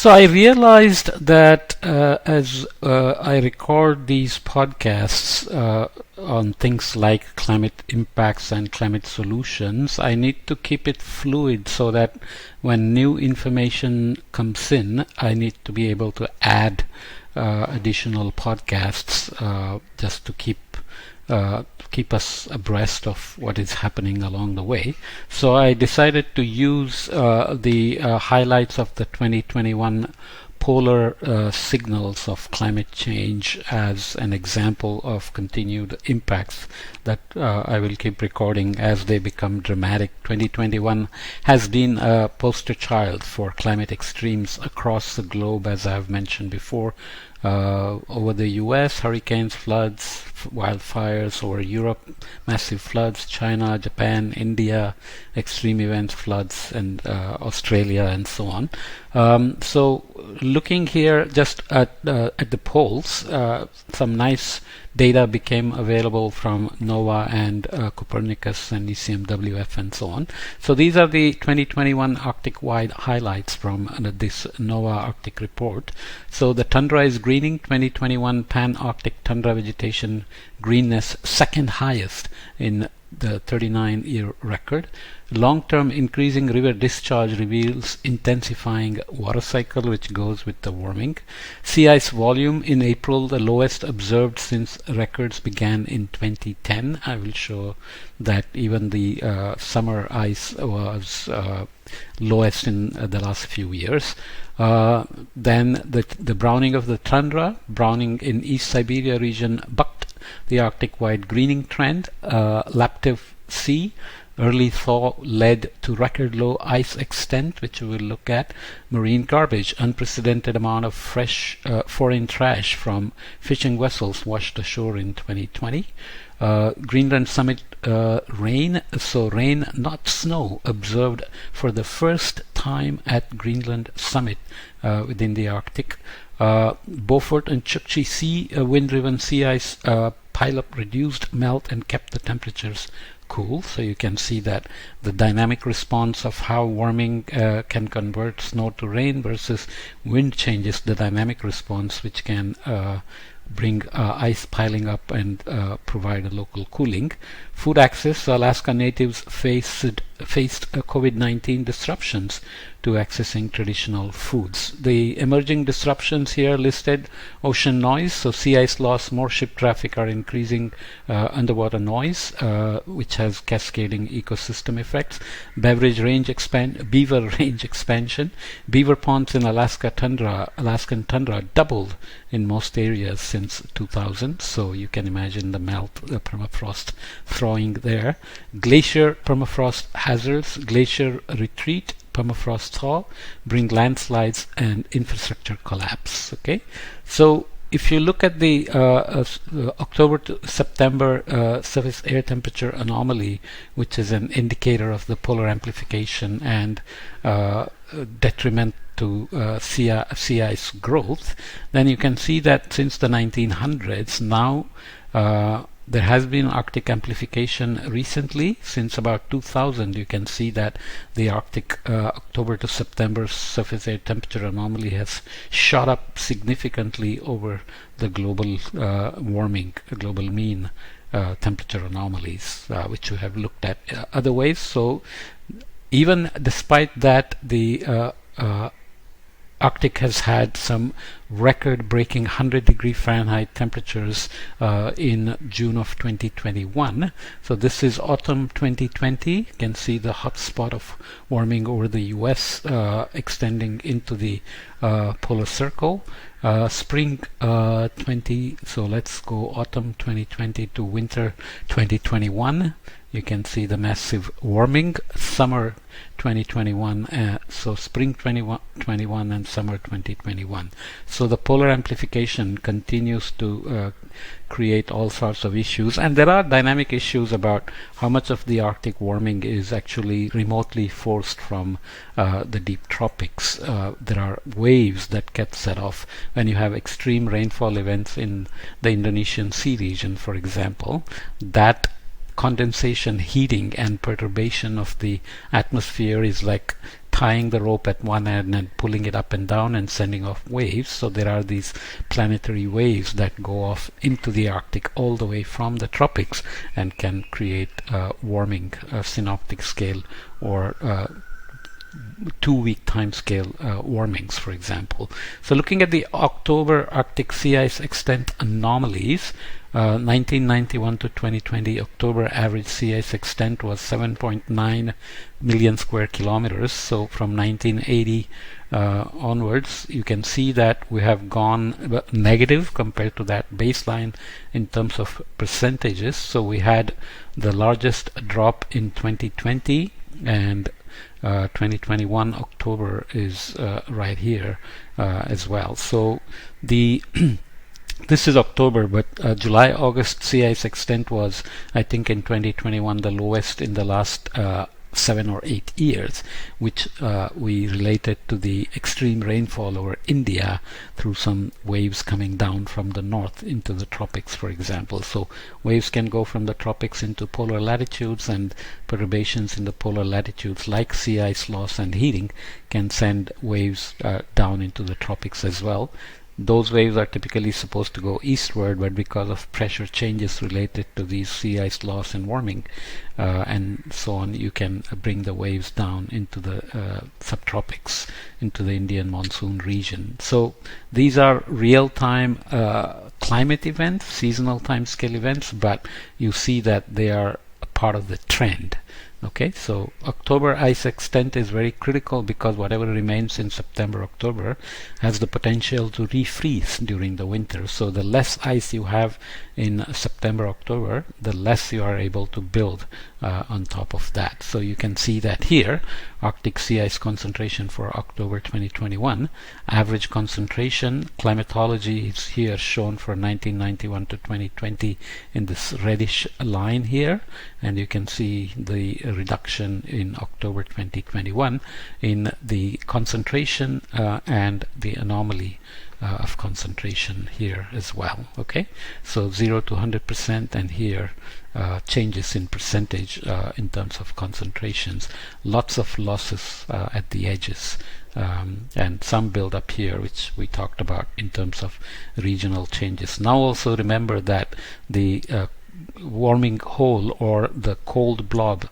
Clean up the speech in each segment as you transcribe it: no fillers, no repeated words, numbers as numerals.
So I realized that as I record these podcasts on things like climate impacts and climate solutions, I need to keep it fluid so that when new information comes in, I need to be able to add additional podcasts just to keep us abreast of what is happening along the way. So I decided to use the highlights of the 2021 polar signals of climate change as an example of continued impacts that I will keep recording as they become dramatic. 2021 has been a poster child for climate extremes across the globe, as I've mentioned before. Over the US, hurricanes, floods, wildfires; over Europe, massive floods; China, Japan, India, extreme events, floods, and Australia, and so on. So looking here just at the poles, some nice data became available from NOAA and Copernicus and ECMWF and so on. So these are the 2021 Arctic-wide highlights from this NOAA Arctic report. So the tundra is greening. 2021 Pan-Arctic tundra vegetation greenness second highest in the 39-year record. Long-term increasing river discharge reveals intensifying water cycle, which goes with the warming. Sea ice volume in April, the lowest observed since records began in 2010. I will show that even the summer ice was lowest in the last few years. Then the browning of the tundra, browning in East Siberia region bucked the Arctic-wide greening trend. Laptev Sea, early thaw led to record low ice extent, which we will look at. Marine garbage, unprecedented amount of fresh foreign trash from fishing vessels washed ashore in 2020. Greenland summit rain, so rain not snow, observed for the first time at Greenland summit within the Arctic. Beaufort and Chukchi Sea, wind-driven sea ice pileup reduced melt and kept the temperatures cool. So you can see that the dynamic response of how warming can convert snow to rain versus wind changes the dynamic response, which can bring ice piling up and provide a local cooling. Food access, Alaska natives faced COVID-19 disruptions to accessing traditional foods. The emerging disruptions here listed: ocean noise, so sea ice loss, more ship traffic are increasing underwater noise, which has cascading ecosystem effects. Beaver range expansion. Beaver ponds in Alaskan tundra doubled in most areas since 2000, so you can imagine the permafrost thawing there. Glacier permafrost hazards, glacier retreat, permafrost thaw bring landslides and infrastructure collapse. Okay, so if you look at the October to September surface air temperature anomaly, which is an indicator of the polar amplification and detriment to sea ice growth, then you can see that since the 1900s now there has been Arctic amplification recently. Since about 2000, you can see that the Arctic October to September surface air temperature anomaly has shot up significantly over the global warming, global mean temperature anomalies, which we have looked at other ways. So even despite that, the Arctic has had some record-breaking 100-degree Fahrenheit temperatures in June of 2021. So this is autumn 2020. You can see the hot spot of warming over the US extending into the polar circle. Spring 20, so let's go autumn 2020 to winter 2021. You can see the massive warming. Summer 2021, so spring 2021 and summer 2021. So the polar amplification continues to create all sorts of issues, and there are dynamic issues about how much of the Arctic warming is actually remotely forced from the deep tropics. There are waves that get set off when you have extreme rainfall events in the Indonesian Sea region, for example. That condensation, heating, and perturbation of the atmosphere is like tying the rope at one end and pulling it up and down and sending off waves. So there are these planetary waves that go off into the Arctic all the way from the tropics and can create warming, synoptic scale, or 2-week time scale warmings, for example. So looking at the October Arctic sea ice extent anomalies, 1991 to 2020 October average sea ice extent was 7.9 million square kilometers. So from 1980 onwards, you can see that we have gone negative compared to that baseline in terms of percentages. So we had the largest drop in 2020, and 2021 October is right here as well. So the this is October, but July-August sea ice extent was, I think, in 2021 the lowest in the last 7 or 8 years, which we related to the extreme rainfall over India through some waves coming down from the north into the tropics, for example. So waves can go from the tropics into polar latitudes, and perturbations in the polar latitudes like sea ice loss and heating can send waves down into the tropics as well. Those waves are typically supposed to go eastward, but because of pressure changes related to these sea ice loss and warming and so on, you can bring the waves down into the subtropics, into the Indian monsoon region. So these are real-time climate events, seasonal timescale events, but you see that they are a part of the trend. Okay, so October ice extent is very critical because whatever remains in September, October has the potential to refreeze during the winter. So the less ice you have in September, October, the less you are able to build on top of that. So you can see that here, Arctic sea ice concentration for October 2021. Average concentration, climatology is here shown for 1991 to 2020 in this reddish line here, and you can see the reduction in October 2021 in the concentration and the anomaly of concentration here as well. Okay, so 0 to 100%, and here changes in percentage in terms of concentrations. Lots of losses at the edges, and some build up here, which we talked about in terms of regional changes. Now also remember that the warming hole, or the cool blob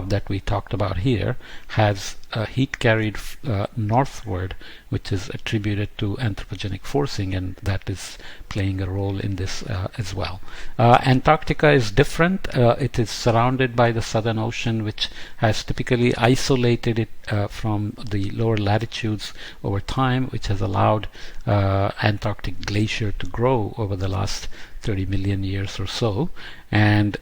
that we talked about here, has heat carried northward, which is attributed to anthropogenic forcing, and that is playing a role in this as well. Antarctica is different. It is surrounded by the Southern Ocean, which has typically isolated it from the lower latitudes over time, which has allowed Antarctic glacier to grow over the last 30 million years or so. And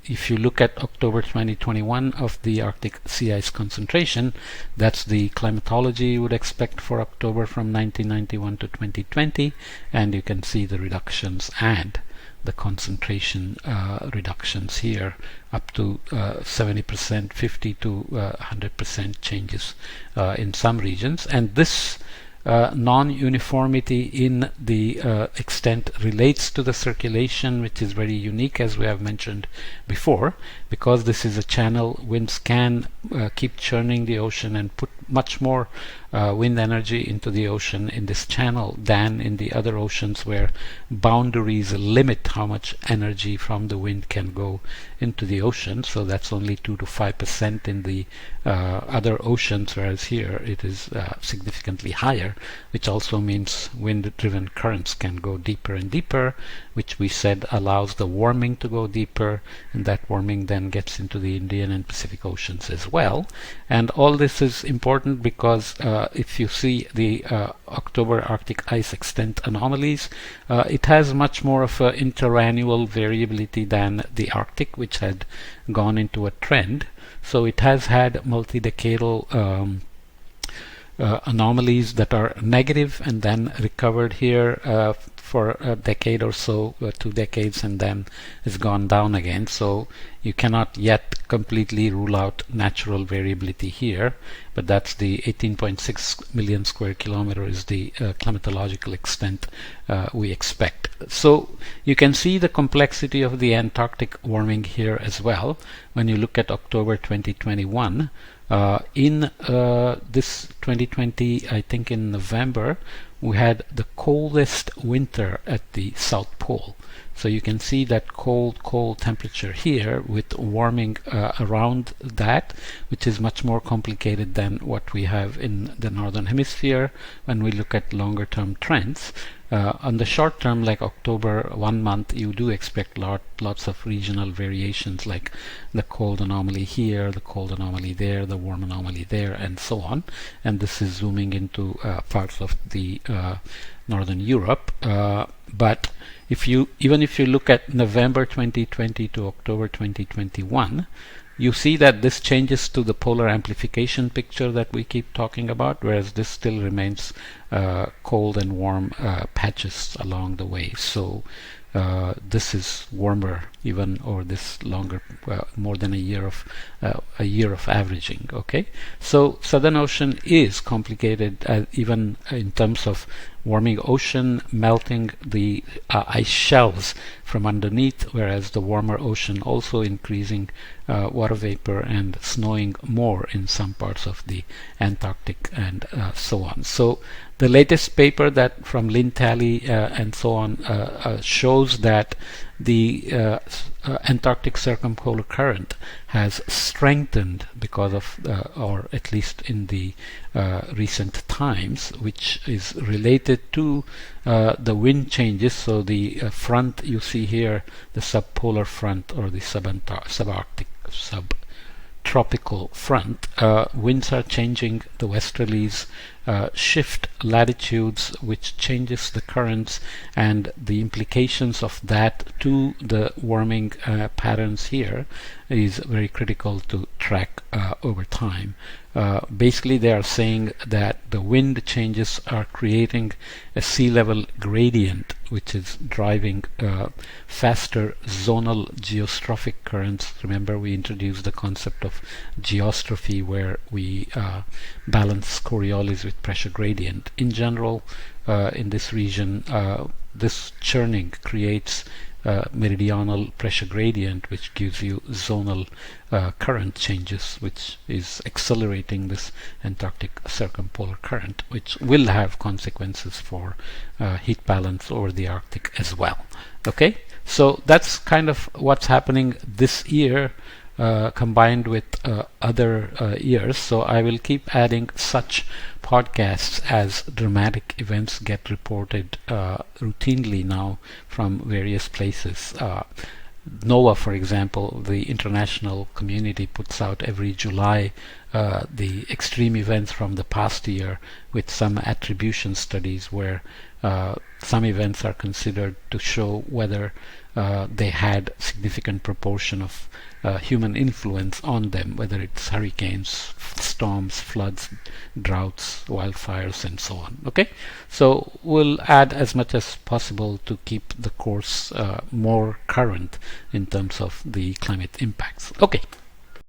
if you look at October 2021 of the Arctic sea ice concentration, that's the climatology you would expect for October from 1991 to 2020, and you can see the reductions and the concentration reductions here, up to 70%, 50 to 100% changes in some regions. And this non-uniformity in the extent relates to the circulation, which is very unique, as we have mentioned before. Because this is a channel, winds can keep churning the ocean and put much more wind energy into the ocean in this channel than in the other oceans, where boundaries limit how much energy from the wind can go into the ocean. So that's only 2 to 5% in the other oceans, whereas here it is significantly higher, which also means wind-driven currents can go deeper and deeper, which we said allows the warming to go deeper, and that warming then gets into the Indian and Pacific Oceans as well. And all this is important because if you see the October Arctic ice extent anomalies, it has much more of an interannual variability than the Arctic, which had gone into a trend. So it has had multi-decadal anomalies that are negative and then recovered here for a decade or so, 2 decades, and then has gone down again. So you cannot yet completely rule out natural variability here, but that's the 18.6 million square kilometer is the climatological extent we expect. So you can see the complexity of the Antarctic warming here as well. When you look at October 2021, In this 2020, I think in November, we had the coldest winter at the South Pole. So you can see that cold temperature here with warming around that, which is much more complicated than what we have in the Northern Hemisphere when we look at longer term trends. On the short term, like October, 1 month, you do expect lots of regional variations, like the cold anomaly here, the cold anomaly there, the warm anomaly there, and so on. And this is zooming into parts of the Northern Europe. But even if you look at November 2020 to October 2021, you see that this changes to the polar amplification picture that we keep talking about, whereas this still remains cold and warm patches along the way. So this is warmer even over this longer, more than a year of averaging. Okay, so Southern Ocean is complicated even in terms of warming ocean melting the ice shelves from underneath, whereas the warmer ocean also increasing water vapor and snowing more in some parts of the Antarctic and so on. So the latest paper that from Lynn Talley and so on shows that the Antarctic circumpolar current has strengthened because of, or at least in the recent times, which is related to the wind changes. So the front you see here, the subpolar front or the subtropical front, winds are changing, the westerlies shift latitudes, which changes the currents, and the implications of that to the warming patterns here is very critical to track over time. Basically, they are saying that the wind changes are creating a sea level gradient, which is driving faster zonal geostrophic currents. Remember, we introduced the concept of geostrophy, where we balance Coriolis with pressure gradient. In general, in this region, this churning creates meridional pressure gradient, which gives you zonal current changes, which is accelerating this Antarctic circumpolar current, which will have consequences for heat balance over the Arctic as well. Okay, so that's kind of what's happening this year combined with other years. So I will keep adding such podcasts as dramatic events get reported routinely now from various places. NOAA, for example, the international community, puts out every July the extreme events from the past year with some attribution studies where some events are considered to show whether they had significant proportion of human influence on them, whether it's hurricanes, storms, floods, droughts, wildfires, and so on. Okay, so we'll add as much as possible to keep the course more current in terms of the climate impacts. Okay.